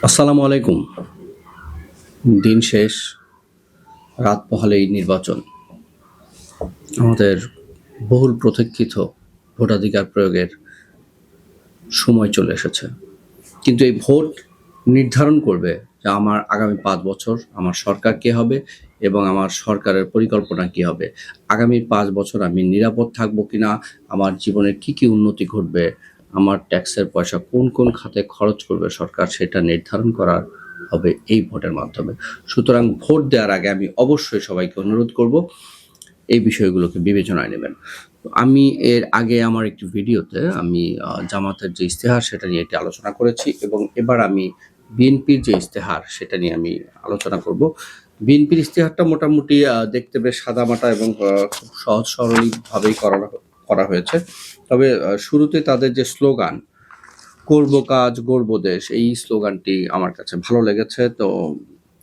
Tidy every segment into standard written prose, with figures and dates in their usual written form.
আসসালামু আলাইকুম। দিন শেষ, রাত পোহালেই নির্বাচন। আমাদের বহুল প্রতীক্ষিত ভোটাধিকার প্রয়োগের সময় চলে এসেছে। কিন্তু এই ভোট নির্ধারণ করবে যে আমার আগামী ৫ বছর আমার সরকার কে হবে এবং আমার সরকারের পরিকল্পনা কি হবে। আগামী ৫ বছর আমি নিরাপদ থাকবো কিনা, আমার জীবনে কি উন্নতি ঘটবে, আমার ট্যাক্সের পয়সা কোন খাতে খরচ করবে সরকার সেটা নির্ধারণ করা হবে এই ভোটের মাধ্যমে। সুতরাং ভোট দেওয়ার আগে আমি অবশ্যই সবাইকে অনুরোধ করব এই বিষয়গুলোকে বিবেচনায় নেবেন। আমি এর আগে আমার একটি ভিডিওতে আমি জামাতের যে ইশতেহার সেটা নিয়ে একটি আলোচনা করেছি এবং এবার আমি বিএনপির যে ইশতেহার সেটা নিয়ে আমি আলোচনা করব। বিএনপির ইশতেহারটা মোটামুটি দেখতে বেশ সাদামাটা এবং খুব সহজ সরলভাবেই করা হয়েছে। তবে শুরুতে তাদের যে স্লোগান করব কাজ গড়ব দেশ, এই স্লোগানটি আমার কাছে ভালো লেগেছে। তো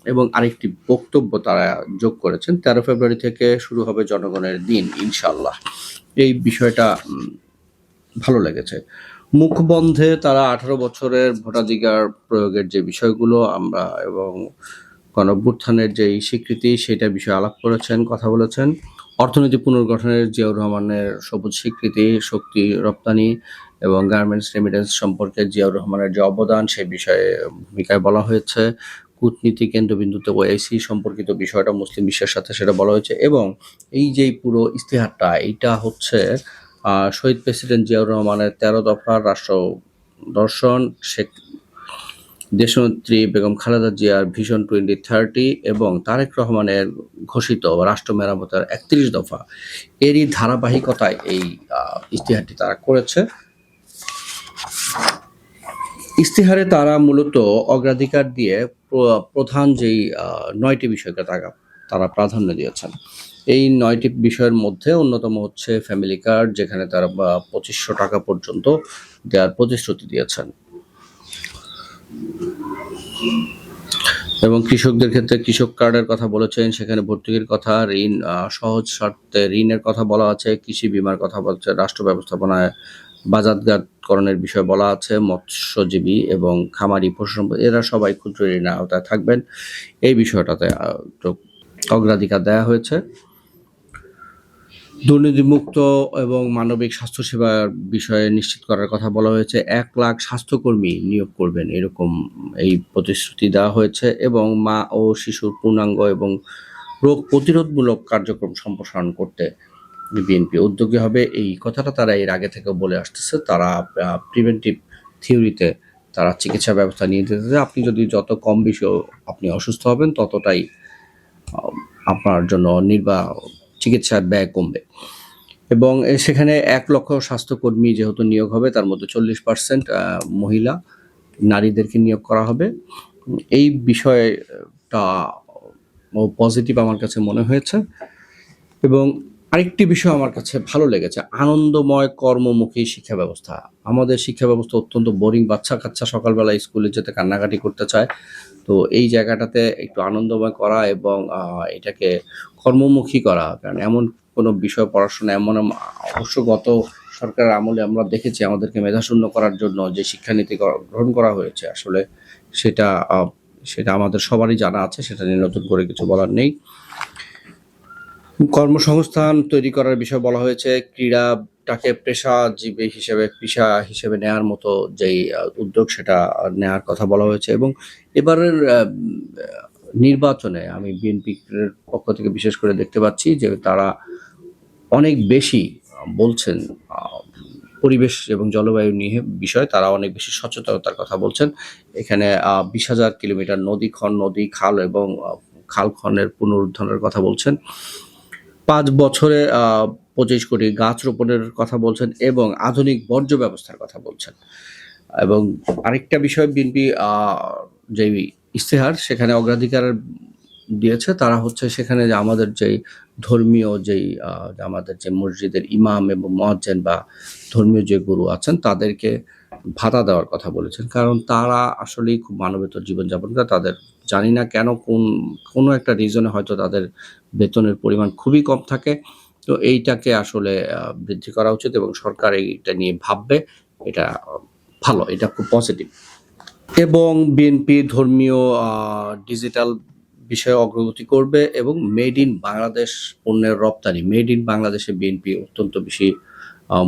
এবং আরেকটি বক্তব্য তারা যোগ করেছেন, ১৩ ফেব্রুয়ারি থেকে শুরু হবে জনগণের দিন ইনশাল্লাহ। এই বিষয়টা ভালো লেগেছে। মুখবন্ধে তারা ১৮ বছরের ভোটাধিকার প্রয়োগের যে বিষয়গুলো আমরা এবং গণঅভ্যুত্থানের যেই স্বীকৃতি সেটা বিষয়ে আলাপ করেছেন, কথা বলেছেন। অর্থনীতি পুনর্গঠনের জিয়াউর রহমানের সবুজ স্বীকৃতি, শক্তি রপ্তানি এবং গার্মেন্টস রেমিটেন্স সম্পর্কে জিয়াউর রহমানের যে অবদান সে বিষয়ে ভূমিকায় বলা হয়েছে। কূটনীতি কেন্দ্রবিন্দুতে ওআইসি সম্পর্কিত বিষয়টা মুসলিম বিশ্বের সাথে সেটা বলা হয়েছে এবং এই যে পুরো ইশতেহারটা এইটা হচ্ছে শহীদ প্রেসিডেন্ট জিয়াউর রহমানের ১৩ দফার রাষ্ট্র দর্শন, শেখ দেশনেত্রী বেগম খালেদা জিয়ার ভিশন 2030 এবং তারেক রহমানের ঘোষিত রাষ্ট্র মেরামতের ৩১ দফা এরই ধারাবাহিকতায় এই ইশতেহারটি তারা করেছে। ইশতেহারে তারা মূলত অগ্রাধিকার দিয়ে প্রধান যেই ৯টি বিষয়কে তারা প্রাধান্য দিয়েছেন। এই ৯টি বিষয়ের মধ্যে অন্যতম হচ্ছে ফ্যামিলি কার্ড, যেখানে তারা ২৫০০ টাকা পর্যন্ত দেওয়ার প্রতিশ্রুতি দিয়েছেন এবং কৃষকদের ক্ষেত্রে কৃষক কার্ডের কথা বলেছেন, সেখানে ভর্তুকির কথা, ঋণ সহজ শর্তে ঋণের কথা বলা আছে, কৃষি বিমার কথা বলছে, রাষ্ট্র ব্যবস্থাপনায় বাজারজাতকরণের বিষয় বলা আছে, মৎস্যজীবী এবং খামারি পশু সম্পদ এরা সবাই ক্ষুদ্র ঋণের আওতায় থাকবেন। এই বিষয়টাতে অগ্রাধিকার দেওয়া হয়েছে। দুর্নীতিমুক্ত এবং মানবিক স্বাস্থ্যসেবার বিষয়ে নিশ্চিত করার কথা বলা হয়েছে। ১ লাখ স্বাস্থ্যকর্মী নিয়োগ করবেন এরকম এই প্রতিশ্রুতি দেওয়া হয়েছে এবং মা ও শিশুর পূর্ণাঙ্গ এবং রোগ প্রতিরোধমূলক কার্যক্রম সম্প্রসারণ করতে বিএনপি উদ্যোগী হবে। এই কথাটা তারা এর আগে থেকে বলে আসতেছে। তারা প্রিভেন্টিভ থিওরিতে তারা চিকিৎসা ব্যবস্থা নিয়ে যেতে, আপনি যদি যত কম বেশি আপনি অসুস্থ হবেন ততটাই আপনার জন্য চিকিৎসার ব্যয় কমবে এবং সেখানে ১ লক্ষ স্বাস্থ্যকর্মী যেহেতু নিয়োগ হবে তার মধ্যে ৪০% মহিলা নারীদেরকে নিয়োগ করা হবে। এই বিষয়টা পজিটিভ আমার কাছে মনে হয়েছে এবং আরেকটি বিষয় আমার কাছে ভালো লেগেছে, আনন্দময় কর্মমুখী শিক্ষা ব্যবস্থা। আমাদের শিক্ষা ব্যবস্থা অত্যন্ত বোরিং, বাচ্চা-কাচ্চা সকালবেলা স্কুলে যেতে কান্নাকাটি করতে চায়। তো এই জায়গাটাতে একটু আনন্দময় করা এবং এটাকে কর্মমুখী করা, কারণ এমন কোনো বিষয় পড়াশোনা অবশ্য গত সরকারের আমলে আমরা দেখেছি আমাদেরকে মেধাশূন্য করার জন্য যে শিক্ষানীতি গ্রহণ করা হয়েছে, আসলে সেটা আমাদের সবারই জানা আছে, সেটা নিয়ে নতুন করে কিছু বলার নেই। কর্মসংস্থান তৈরি করার বিষয় বলা হয়েছে, ক্রীড়াটাকে পেশা হিসেবে নেওয়ার মতো যেই উদ্যোগ সেটা নেওয়ার কথা বলা হয়েছে এবং এবারের নির্বাচনে আমি বিএনপির পক্ষ থেকে বিশেষ করে দেখতে পাচ্ছি যে তারা অনেক বেশি বলছেন পরিবেশ এবং জলবায়ু নিয়ে বিষয়, তারা অনেক বেশি সচেতনতার কথা বলছেন। এখানে ২০,০০০ কিলোমিটার নদী, খাল এবং খাল খনের পুনরুদ্ধারের কথা বলছেন। ৫ বছরে ২৫ কোটি গাছ রোপণের কথা বলছেন এবং আধুনিক বর্জ্য ব্যবস্থার কথা বলছেন। এবং আরেকটা বিষয় বিএনপি যে ইশতেহার সেখানে অগ্রাধিকার দিয়েছে, তারা হচ্ছে সেখানে যে আমাদের যেই ধর্মীয় আমাদের যে মসজিদের ইমাম এবং মুয়াজ্জিন বা ধর্মীয় যে গুরু আছেন তাদেরকে ভাতা দেওয়ার কথা বলেছেন, কারণ তারা আসলেই খুব মানবেতর জীবনযাপন করে। তাদের জানি না কেন কোনো একটা রিজনে হয়তো তাদের বেতনের পরিমাণ খুবই কম থাকে। তো এইটাকে আসলে বৃদ্ধি করা উচিত এবং সরকার এইটা নিয়ে ভাববে। এটা ভালো, এটা খুব পজিটিভ। এবং বিএনপি ধর্মীয় ডিজিটাল বিষয়ে অগ্রগতি করবে এবং মেড ইন বাংলাদেশ পণ্যের রপ্তানি, মেড ইন বাংলাদেশে বিএনপি অত্যন্ত বেশি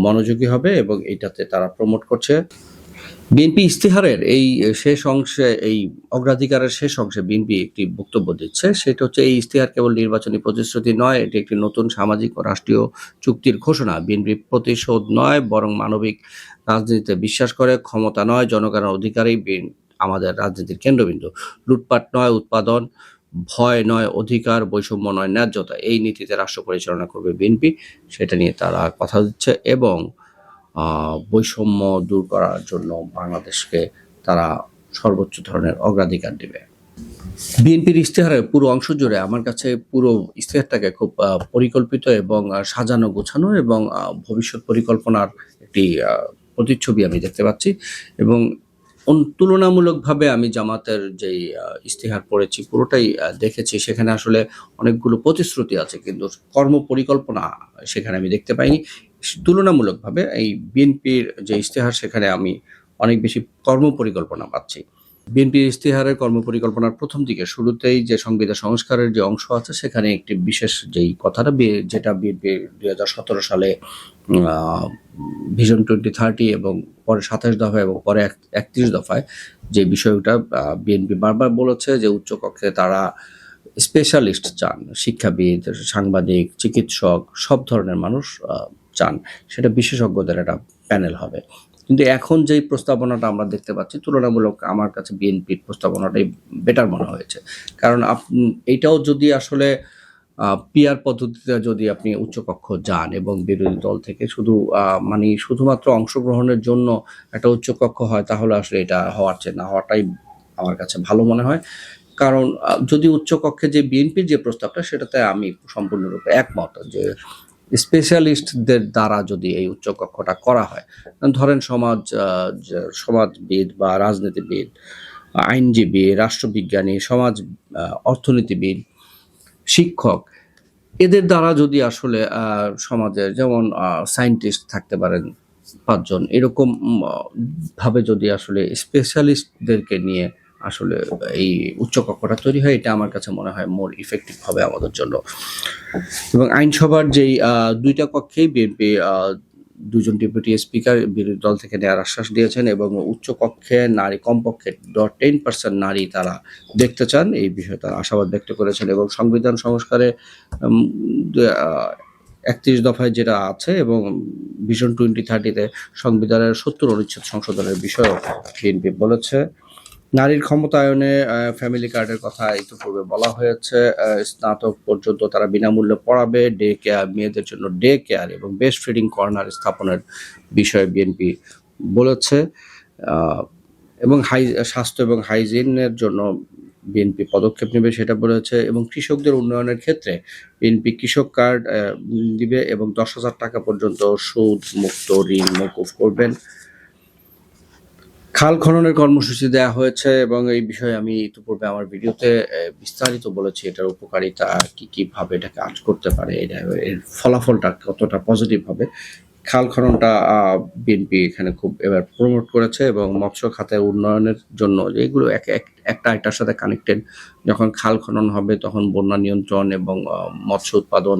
মনোযোগী হবে এবং এটাতে তারা প্রমোট করছে। বিএনপি ইস্তেহারের এই শেষ অংশে, এই অগ্রাধিকারের শেষ অংশে বিএনপি একটি বক্তব্য দিচ্ছে। সেটা হচ্ছে, এই ইস্তেহার কেবল নির্বাচনী প্রতিশ্রুতি নয়, এটি একটি নতুন সামাজিক ও রাষ্ট্রীয় চুক্তির ঘোষণা। বিএনপি প্রতিশোধ নয়, বরং মানবিক রাজনীতিতে বিশ্বাস করে। ক্ষমতা নয়, জনগণের অধিকারই আমাদের রাজনীতির কেন্দ্রবিন্দু। লুটপাট নয় উৎপাদন, ভয় নয় অধিকার, বৈষম্য নয় ন্যায্যতা, এই নীতিতে রাষ্ট্র পরিচালনা করবে বিএনপি। সেটা নিয়ে তারা কথা দিচ্ছে এবং বৈষম্য দূর করার জন্য বাংলাদেশকে তারা সর্বোচ্চ ধরনের অগ্রাধিকার দেবে। বিএনপির ইশতেহারের পুরো অংশ জুড়ে আমার কাছে পুরো ইশতেহারটাকে খুব পরিকল্পিত এবং সাজানো গোছানো এবং ভবিষ্যৎ পরিকল্পনার একটি প্রতিচ্ছবি আমি দেখতে পাচ্ছি। এবং তুলনামূলকভাবে আমি জামাতের যেই ইশতেহার পড়েছি, পুরোটাই দেখেছি, সেখানে আসলে অনেকগুলো প্রতিশ্রুতি আছে, কিন্তু কর্মপরিকল্পনা সেখানে আমি দেখতে পাইনি। তুলনামূলকভাবে এই বিএনপির যে ইশতেহার, সেখানে আমি অনেক বেশি কর্মপরিকল্পনা পাচ্ছি। বিএনপির ইশতেহারের কর্মপরিকল্পনার প্রথম দিকে শুরুতেই যে সংবিধান সংস্কারের যে অংশ আছে, সেখানে একটি বিশেষ যেই কথাটা, যেটা বিএনপি 2017 সালে ভিশন 2030 এবং পরে 27 দফা এবং পরে 31 দফায় যে বিষয়টা বিএনপি বারবার বলেছে যে উচ্চকক্ষে তারা স্পেশালিস্ট চান, শিক্ষাবিদ, সাংবাদিক, চিকিৎসক, সব ধরনের মানুষ চান, সেটা বিশেষজ্ঞদের একটা প্যানেল হবে। কিন্তু এখন যেই প্রস্তাবনাটা আমরা দেখতে পাচ্ছি, তুলনামূলক আমার কাছে বিএনপির প্রস্তাবনাটাই বেটার মনে হয়েছে। কারণ এইটাও যদি আসলে পিআর পদ্ধতিতে যদি আপনি উচ্চকক্ষ যান এবং বিরোধী দল থেকে মানে শুধুমাত্র অংশগ্রহণের জন্য একটা উচ্চকক্ষ হয়, তাহলে আসলে এটা হওয়ার চেয়ে না হওয়াটাই আমার কাছে ভালো মনে হয়। কারণ যদি উচ্চকক্ষে যে বিএনপির যে প্রস্তাবটা, সেটাতে আমি সম্পূর্ণরূপে একমত যে স্পেশালিস্টদের দ্বারা যদি এই উচ্চকক্ষটা করা হয়, ধরেন সমাজবিদ বা রাজনীতিবিদ, আইনজীবী, রাষ্ট্রবিজ্ঞানী, অর্থনীতিবিদ, শিক্ষক, এদের দ্বারা যদি আসলে সমাজের, যেমন সায়েন্টিস্ট থাকতে পারেন 5 জন, এরকম ভাবে যদি আসলে স্পেশালিস্টদেরকে নিয়ে আসলে এই উচ্চকক্ষটা তৈরি হয়, এটা আমার কাছে মনে হয় মোর ইফেক্টিভ হবে আমাদের জন্য। এবং আইনসভার যেই 2টা কক্ষেই বিএনপি 2জন ডেপুটি স্পিকার বিরোধী দল থেকে নেওয়ার আশ্বাস দিয়েছেন এবং উচ্চকক্ষে নারী কমপক্ষে 10% নারী তারা দেখতে চান, এই বিষয়ে তারা আশাবাদ ব্যক্ত করেছেন। এবং সংবিধান সংস্কারে 31 দফায় যেটা আছে এবং ভিশন 2030-তে সংবিধানের 70 অনুচ্ছেদ সংশোধনের বিষয়েও বিএনপি বলেছে। নারীর ক্ষমতায়নে ফ্যামিলি কার্ডের কথা ইতিপূর্বে বলা হয়েছে। স্নাতক পর্যন্ত তারা বিনামূল্যে পড়াবে। ডে কেয়ার, মেয়েদের জন্য ডে কেয়ার এবং বেস্ট ফিডিং কর্নার স্থাপনের বিষয়ে বিএনপি বলেছে। এবং স্বাস্থ্য এবং হাইজিনের জন্য বিএনপি পদক্ষেপ নেবে, সেটা বলেছে। এবং কৃষকদের উন্নয়নের ক্ষেত্রে বিএনপি কৃষক কার্ড দিবে এবং 10,000 টাকা পর্যন্ত সুদ মুক্ত ঋণ মওকুফ করবেন। খাল খননের কর্মসূচি দেওয়া হয়েছে এবং এই বিষয়ে আমি ইতিপূর্বে আমার ভিডিওতে বিস্তারিত বলেছি, এটার উপকারিতা কিভাবে এটা কাজ করতে পারে, এর ফলাফলটা কতটা পজিটিভ হবে। খাল খননটা বিএনপি এখানে খুব এবার প্রমোট করেছে এবং মৎস্য খাতের উন্নয়নের জন্য যেগুলো একটা এটার সাথে কানেক্টেড, যখন খাল খনন হবে তখন বন্যা নিয়ন্ত্রণ এবং মৎস্য উৎপাদন,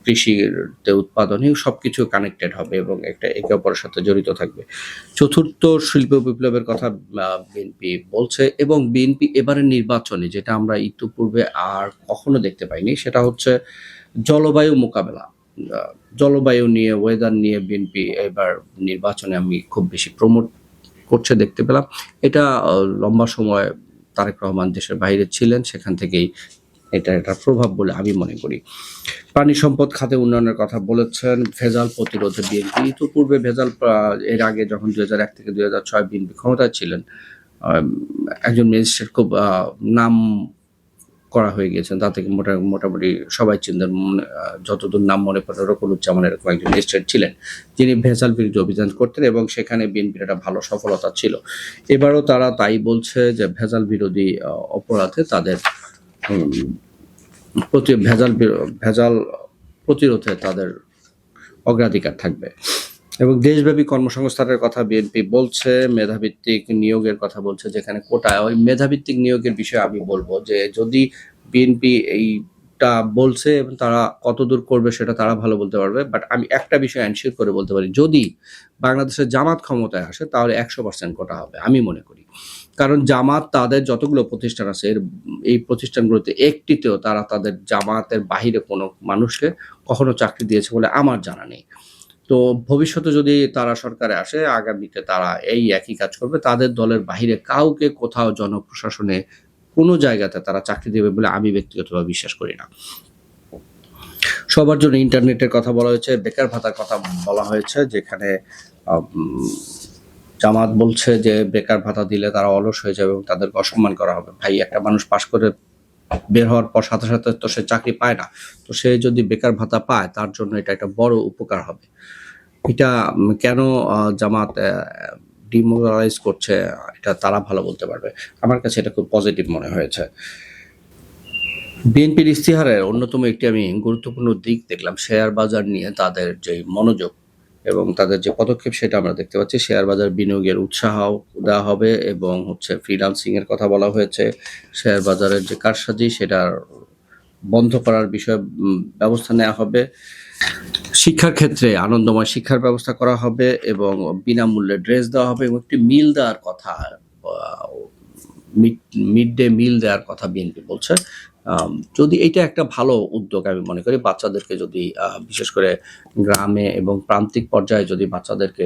কৃষিতে উৎপাদন, এই সব কিছু কানেক্টেড হবে এবং একটা একে অপরের সাথে জড়িত থাকবে। চতুর্থ শিল্প বিপ্লবের কথা বিএনপি বলছে এবং বিএনপি এবারের নির্বাচনে, যেটা আমরা ইতিপূর্বে আর কখনো দেখতে পাইনি, সেটা হচ্ছে জলবায়ু মোকাবেলা। জলবায়ু নিয়ে, ওয়েদার নিয়ে বিএনপি এবার নির্বাচনে আমি খুব বেশি প্রমোট করছে দেখতে পেলাম। এটা লম্বা সময় তারেক রহমান দেশের বাইরে ছিলেন, সেখান থেকেই এটা প্রভাব বলে আমি মনে করি। পানি সম্পদ খাতে উন্নয়নের কথা বলেছেন। ভেজাল প্রতিরোধে বিএনপি ইতিপূর্বে এর আগে যখন 2001 থেকে 2006 বিএনপি ক্ষমতায় ছিলেন, একজন ম্যাজিস্ট্রেট খুব নাম করা হয়ে গিয়েছেন, তা থেকে মোটামুটি সবাই চিনতেন। যতদূর নাম মনে পড়ে, রকুলুজ্জামান এরকম একজন ম্যাজিস্ট্রেট ছিলেন যিনি ভেজাল বিরোধী অভিযান করতেন এবং সেখানে বিএনপির একটা ভালো সফলতা ছিল। এবারও তারা তাই বলছে যে ভেজাল বিরোধী অপরাধে তাদের ভেজাল প্রতিরোধে তাদের অগ্রাধিকার থাকবে। এবং দেশব্যাপী কর্মসংস্থানের কথা বিএনপি বলছে, মেধাভিত্তিক নিয়োগের কথা বলছে, যেখানে কোটা ওই মেধাভিত্তিক নিয়োগের বিষয়ে আমি বলবো যে যদি বিএনপি এইটা বলছে এবং তারা কতদূর করবে সেটা তারা ভালো বলতে পারবে, বাট আমি একটা বিষয় এনশিওর করে বলতে পারি, যদি বাংলাদেশের জামাত ক্ষমতায় আসে তাহলে 100% কোটা হবে আমি মনে করি। কারণ জামাত তাদের যতগুলো প্রতিষ্ঠান আছে এই প্রতিষ্ঠানগুলোতে একটিতেও তারা তাদের জামাতের বাহিরে কোনো মানুষকে কখনো চাকরি দিয়েছে বলে আমার জানা নেই। তো ভবিষ্যতে যদি তারা সরকারে আসে, আগামীতে তারা এই একই কাজ করবে, তাদের দলের বাহিরে কাউকে কোথাও জনপ্রশাসনে কোনো জায়গাতে তারা চাকরি দেবে বলে আমি ব্যক্তিগতভাবে বিশ্বাস করি না। সবার জন্য ইন্টারনেটের কথা বলা হয়েছে, বেকার ভাতার কথা বলা হয়েছে, যেখানে জামাত বলছে যে বেকার ভাতা দিলে তারা অলস হয়ে যাবে এবং তাদেরকে অসম্মান করা হবে। ভাই, একটা মানুষ পাশ করে বের হওয়ার পর সাথে সাথে তো সে চাকরি পায় না, তো সে যদি বেকার ভাতা পায় তার জন্য এটা একটা বড় উপকার হবে। এটা কেন জামাত ডিমোরালাইজ করছে এটা তারা ভালো বলতে পারবে। আমার কাছে এটা খুব পজিটিভ মনে হয়েছে। বিএনপির ইস্তিহারের অন্যতম একটি আমি গুরুত্বপূর্ণ দিক দেখলাম শেয়ার বাজার নিয়ে তাদের যে মনোযোগ এবং তাদের যে পদক্ষেপ সেটা আমরা দেখতে পাচ্ছি। শেয়ার বাজার বিনিয়োগের উৎসাহ দেওয়া হবে এবং ফ্রিল্যান্সিং এর কথা বলা হয়েছে। শেয়ার বাজারের যে কারসাজি সেটা বন্ধ করার বিষয়ে ব্যবস্থা নেওয়া হবে। শিক্ষার ক্ষেত্রে আনন্দময় শিক্ষার ব্যবস্থা করা হবে এবং বিনামূল্যে ড্রেস দেওয়া হবে এবং একটি মিল দেওয়ার কথা, মিড ডে মিল দেওয়ার কথা বিএনপি বলছে। যদি এটা একটা ভালো উদ্যোগ আমি মনে করি, বাচ্চাদেরকে যদি বিশেষ করে গ্রামে এবং প্রান্তিক পর্যায়ে যদি বাচ্চাদেরকে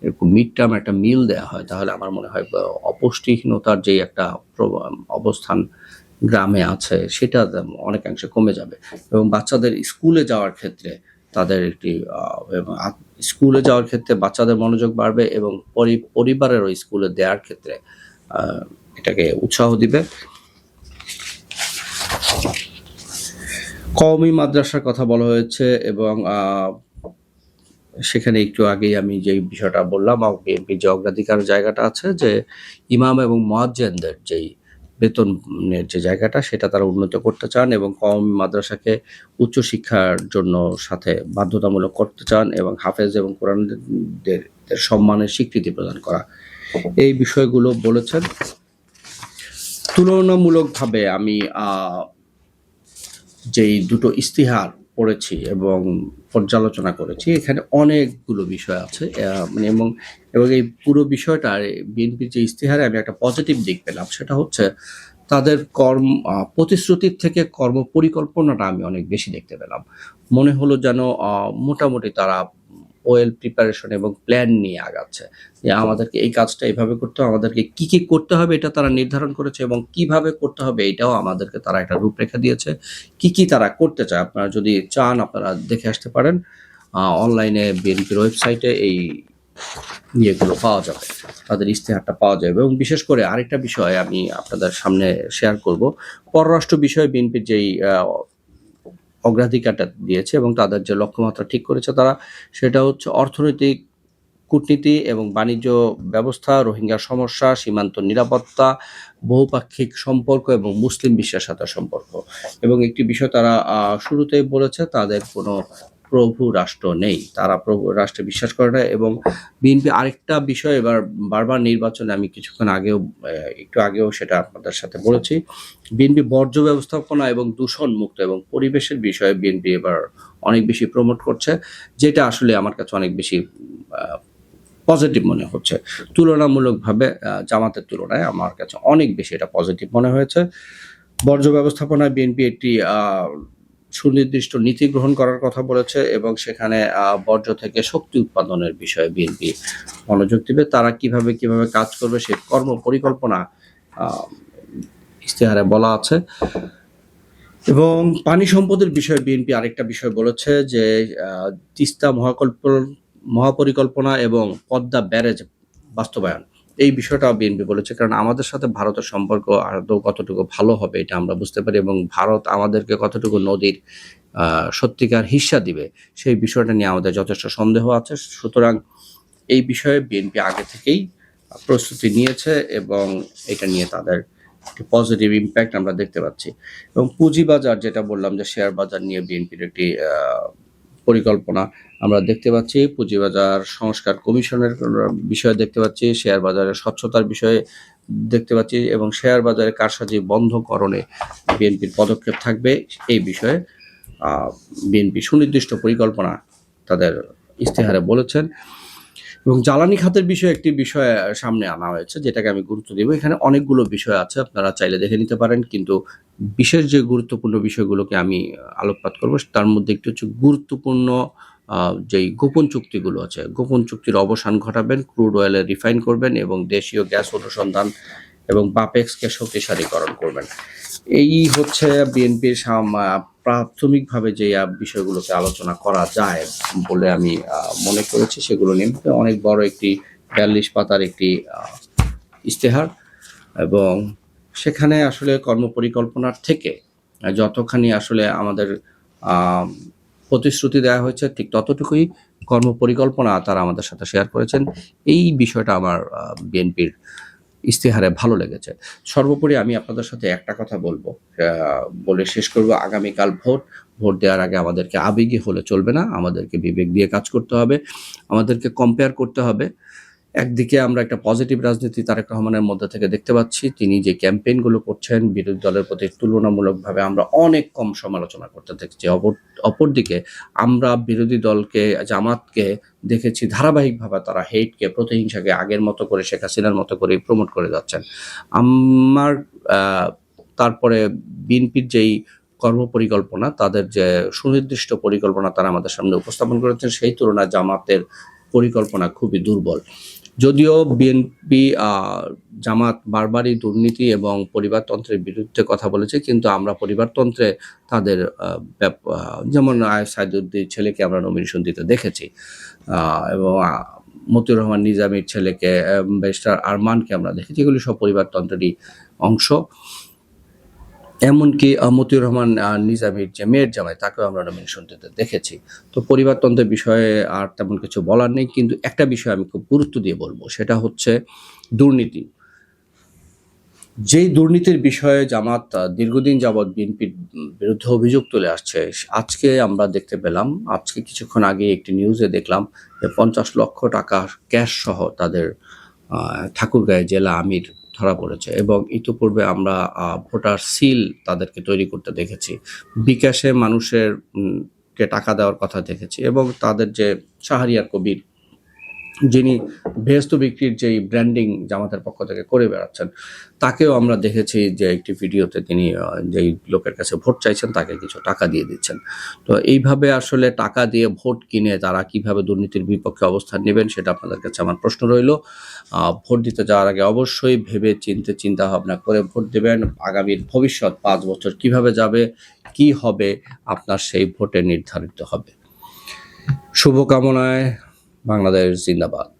এরকম মিড টার্ম একটা মিল দেওয়া হয় তাহলে আমার মনে হয় অপুষ্টিহীনতার যে একটা অবস্থান গ্রামে আছে সেটা অনেকাংশে কমে যাবে এবং বাচ্চাদের স্কুলে যাওয়ার ক্ষেত্রে তাদের একটি স্কুলে যাওয়ার ক্ষেত্রে বাচ্চাদের মনোযোগ বাড়বে এবং পরিবারেরও স্কুলে দেওয়ার ক্ষেত্রে এটাকে উৎসাহ দিবে। কওমি মাদ্রাসার কথা বলা হয়েছে এবং সেখানে একটু আগেই আমি যে বিষয়টা বললাম, বিএনপির যে অগ্রাধিকার জায়গাটা আছে যে ইমাম এবং মুয়াজ্জিনদের যেই বেতনের যে জায়গাটা সেটা তারা উন্নত করতে চান এবং কওমি মাদ্রাসাকে উচ্চশিক্ষার জন্য সাথে বাধ্যতামূলক করতে চান এবং হাফেজ এবং কোরআনদের সম্মানের স্বীকৃতি প্রদান করা, এই বিষয়গুলো বলেছেন। তুলনামূলকভাবে আমি যেই দুটো ইস্তিহার পড়েছি এবং পর্যালোচনা করেছি এখানে অনেকগুলো বিষয় আছে এবং এই পুরো বিষয়টা বিএনপির যে ইস্তিহারে আমি একটা পজিটিভ দিক পেলাম সেটা হচ্ছে তাদের প্রতিশ্রুতির থেকে কর্ম পরিকল্পনাটা আমি অনেক বেশি দেখতে পেলাম। মনে হলো যেন মোটামুটি তারা ওয়েল প্রিপারেশন এবং প্ল্যান নিয়ে আগাচ্ছে যে আমাদেরকে এই কাজটা এইভাবে করতে হবে, আমাদেরকে কি কি করতে হবে এটা তারা নির্ধারণ করেছে এবং কিভাবে করতে হবে এটাও আমাদেরকে তারা একটা রূপরেখা দিয়েছে। কি কি তারা করতে চায় আপনারা যদি চান আপনারা দেখে আসতে পারেন, অনলাইনে বিএনপির ওয়েবসাইটে এই ইয়েগুলো পাওয়া যাবে, তাদের ইস্তেহারটা পাওয়া যাবে। এবং বিশেষ করে আরেকটা বিষয় আমি আপনাদের সামনে শেয়ার করব, পররাষ্ট্র বিষয়ে বিএনপির যেই অগ্রাধিকারটা দিয়েছে এবং তাদের যে লক্ষ্যমাত্রা ঠিক করেছে তারা, সেটা হচ্ছে অর্থনৈতিক, কূটনীতি এবং বাণিজ্য ব্যবস্থা, রোহিঙ্গা সমস্যা, সীমান্ত নিরাপত্তা, বহুপাক্ষিক সম্পর্ক এবং মুসলিম বিশ্বের সাথে সম্পর্ক। এবং একটি বিষয় তারা শুরুতেই বলেছে, তাদের কোনো প্রভু রাষ্ট্র নেই, তারা প্রভু রাষ্ট্রে বিশ্বাস করে না। এবং বিএনপি আরেকটা বিষয় এবার বারবার নির্বাচনে আমি কিছুক্ষণ আগেও একটু আগেও সেটা আপনাদের সাথে বলেছি, বিএনপি বর্জ্য ব্যবস্থাপনা এবং দূষণ মুক্ত এবং পরিবেশের বিষয়ে বিএনপি এবার অনেক বেশি প্রমোট করছে, যেটা আসলে আমার কাছে অনেক বেশি পজিটিভ মনে হচ্ছে। তুলনামূলকভাবে জামাতের তুলনায় আমার কাছে অনেক বেশি এটা পজিটিভ মনে হয়েছে। বর্জ্য ব্যবস্থাপনায় বিএনপি একটি সুনির্দিষ্ট নীতি গ্রহণ করার কথা বলেছে এবং সেখানে বর্জ্য থেকে শক্তি উৎপাদনের বিষয়ে বিএনপি মনোযোগ দিবে। তারা কিভাবে কাজ করবে সেই কর্ম পরিকল্পনা ইস্তেহারে বলা আছে। এবং পানি সম্পদের বিষয়ে বিএনপি আরেকটা বিষয় বলেছে যে তিস্তা মহাপরিকল্পনা এবং পদ্মা ব্যারেজ বাস্তবায়ন, এই বিষয়টা বিএনপি বলেছে। কারণ আমাদের সাথে ভারতের সম্পর্ক আদৌ কতটুকু ভালো হবে এটা আমরা বুঝতে পারি এবং ভারত আমাদেরকে কতটুকু নদীর সত্যিকার হিস্সা দিবে সেই বিষয়টা নিয়ে আমাদের যথেষ্ট সন্দেহ আছে। সুতরাং এই বিষয়ে বিএনপি আগে থেকেই প্রস্তুতি নিয়েছে এবং এটা নিয়ে তাদের পজিটিভ ইম্প্যাক্ট আমরা দেখতে পাচ্ছি। এবং পুঁজিবাজার যেটা বললাম যে শেয়ার বাজার নিয়ে বিএনপির একটি পরিকল্পনা আমরা দেখতে পাচ্ছি, পুঁজিবাজার সংস্কার কমিশনের বিষয়ে দেখতে পাচ্ছি, শেয়ার বাজারের স্বচ্ছতার বিষয়ে দেখতে পাচ্ছি এবং শেয়ার বাজারে কারসাজি বন্ধকরণে বিএনপির পদক্ষেপ থাকবে এই বিষয়ে বিএনপি সুনির্দিষ্ট পরিকল্পনা তাদের ইস্তেহারে বলেছেন। এবং জ্বালানি খাতের বিষয়ে একটি বিষয় সামনে আনা হয়েছে, যেটাকে আমি গুরুত্ব দেব। এখানে অনেকগুলো বিষয় আছে, আপনারা চাইলে দেখে নিতে পারেন, কিন্তু বিশেষ যে গুরুত্বপূর্ণ বিষয়গুলোকে আমি আলোকপাত করব তার মধ্যে একটি হচ্ছে গুরুত্বপূর্ণ যেই গোপন চুক্তিগুলো আছে, গোপন চুক্তির অবসান ঘটাবেন, ক্রুড অয়েলের রিফাইন করবেন এবং দেশীয় গ্যাস অনুসন্ধান এবং বাপেক্সকে শক্তিশালীকরণ করবেন। এই হচ্ছে বিএনপির প্রাথমিকভাবে যে বিষয়গুলোকে আলোচনা করা যায় বলে আমি মনে করেছি। সেগুলো নিয়ে অনেক বড় একটি 42 পাতার একটি ইস্তেহার, এবং সেখানে আসলে কর্মপরিকল্পনার থেকে যতখানি আসলে আমাদের প্রতিশ্রুতি দেওয়া হয়েছে ঠিক ততটুকুই কর্মপরিকল্পনা তারা আমাদের সাথে শেয়ার করেছেন। এই বিষয়টা আমার বিএনপির ইস্তেহারে ভালো লেগেছে। সর্বোপরি আমি আপনাদের সাথে একটা কথা বলবো, বলে শেষ করব। আগামীকাল ভোট দেওয়ার আগে আমাদেরকে আবেগী হলে চলবে না, আমাদেরকে বিবেক দিয়ে কাজ করতে হবে, আমাদেরকে কম্পেয়ার করতে হবে। একদিকে আমরা একটা পজিটিভ রাজনীতি তারেক রহমানের মধ্যে থেকে দেখতে পাচ্ছি, তিনি যে ক্যাম্পেইনগুলো করছেন বিরোধী দলের প্রতি তুলনামূলকভাবে আমরা অনেক কম সমালোচনা করতে দেখছি। অপরদিকে আমরা বিরোধী দলকে, জামাতকে দেখেছি ধারাবাহিকভাবে তারা হেটকে, প্রতিহিংসাকে আগের মতো করে, শেখ হাসিনার মতো করে প্রমোট করে যাচ্ছেন। আমার তারপরে বিএনপির যেই কর্মপরিকল্পনা, তাদের যে সুনির্দিষ্ট পরিকল্পনা তারা আমাদের সামনে উপস্থাপন করেছেন, সেই তুলনায় জামাতের পরিকল্পনা খুবই দুর্বল। যদিও বিএনপি জামাত বারবারই দুর্নীতি এবং পরিবারতন্ত্রের বিরুদ্ধে কথা বলেছে, কিন্তু আমরা পরিবারতন্ত্রে তাদের যেমন সাইদুদ্দিন ছেলেকে আমরা নমিনেশন দিতে দেখেছি, এবং মতিউর রহমান নিজামীর ছেলেকে, ব্যারিস্টার আরমানকে আমরা দেখেছি, এগুলি সব পরিবারতন্ত্রেরই অংশ। এমনকি মতিউর রহমান নিজামীর যে মেয়ের জামাই, তাকেও আমরা নমিনেশন দিতে দেখেছি। তো পরিবারতন্ত্রের বিষয়ে আর তেমন কিছু বলার নেই, কিন্তু একটা বিষয় আমি খুব গুরুত্ব দিয়ে বলবো, সেটা হচ্ছে দুর্নীতি। যেই দুর্নীতির বিষয়ে জামাত দীর্ঘদিন যাবৎ বিএনপির বিরুদ্ধে অভিযোগ তুলে আসছে, আজকে আমরা দেখতে পেলাম, আজকে কিছুক্ষণ আগে একটি নিউজে দেখলাম যে 50 লক্ষ টাকা ক্যাশ সহ তাদের ঠাকুরগাঁও জেলা আমির ধরা পড়েছে, এবং ইতিপূর্বে আমরা ভোটার সিল তাদেরকে তৈরি করতে দেখেছি, বিকাশে মানুষের কে টাকা দেওয়ার কথা দেখেছি, এবং তাদের যে শাহরিয়ার কবির, যিনি বেহেস্ত বিক্রির যেই ব্র্যান্ডিং জামাতের পক্ষ থেকে করে বেড়াচ্ছেন, তাকেও আমরা দেখেছি যে একটি ভিডিওতে তিনি যেই লোকের কাছে ভোট চাইছেন তাকে কিছু টাকা দিয়ে দিচ্ছেন। তো এইভাবে আসলে টাকা দিয়ে ভোট কিনে তারা কিভাবে দুর্নীতির বিপক্ষে অবস্থান নেবেন, সেটা আপনাদের কাছে আমার প্রশ্ন রইল। ভোট দিতে যাওয়ার আগে অবশ্যই ভেবে চিন্তা ভাবনা করে ভোট দেবেন। আগামীর ভবিষ্যৎ 5 বছর কিভাবে যাবে, কি হবে, আপনার সেই ভোটে নির্ধারিত হবে। শুভকামনায়। বাংলাদেশ জিন্দাবাদ।